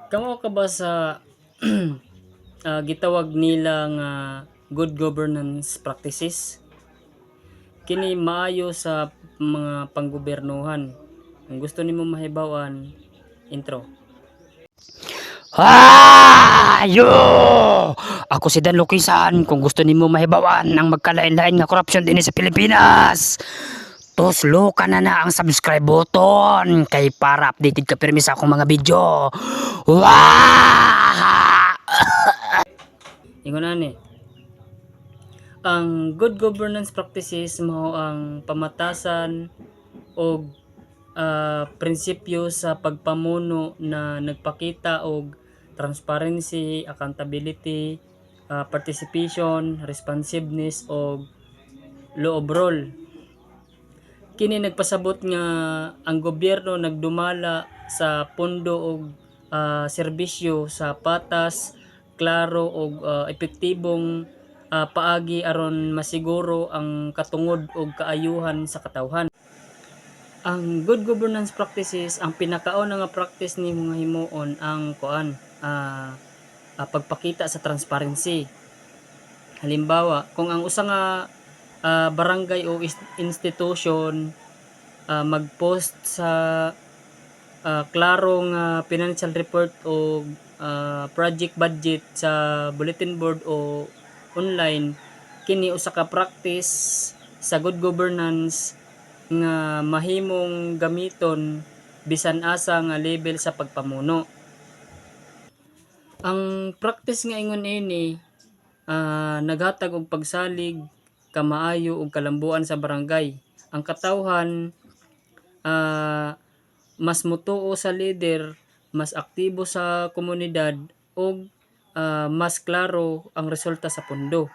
Kamo ka ba sa gitawag nila nga good governance practices? Kini maayo sa mga panggobernuhan. Kung gusto nimo mahibaw-an, intro. Yo! Ako si Dan Lukisan. Kung gusto nimo mahibawan ang magkalain-lain nga korupsyon dinhi sa Pilipinas, tuslo ka na ang subscribe button kay para updated ka pirmi sa akong mga video. Wow! Ingon ani. Ang good governance practices mao ang pamatasan og prinsipyo sa pagpamuno na nagpakita og transparency, accountability, participation, responsiveness og law of role. Kini nagpasabot nga ang gobyerno nagdumala sa pondo og serbisyo sa patas, klaro og epektibong paagi aron masiguro ang katungod og kaayuhan sa katawhan. Ang good governance practices, ang pinakauna nga practice ni mga himuon ang pagpakita sa transparency. Halimbawa, kung ang usa nga barangay o institution mag-post sa klarong financial report o project budget sa bulletin board o online, kini usa ka practice sa good governance nga mahimong gamiton bisan asa nga level sa pagpamuno. Ang practice nga ingon ini naghatag og pagsalig, kamaayo ug kalambuan sa barangay. Ang katawhan mas mutuo sa leader, mas aktibo sa komunidad ug mas klaro ang resulta sa pondo.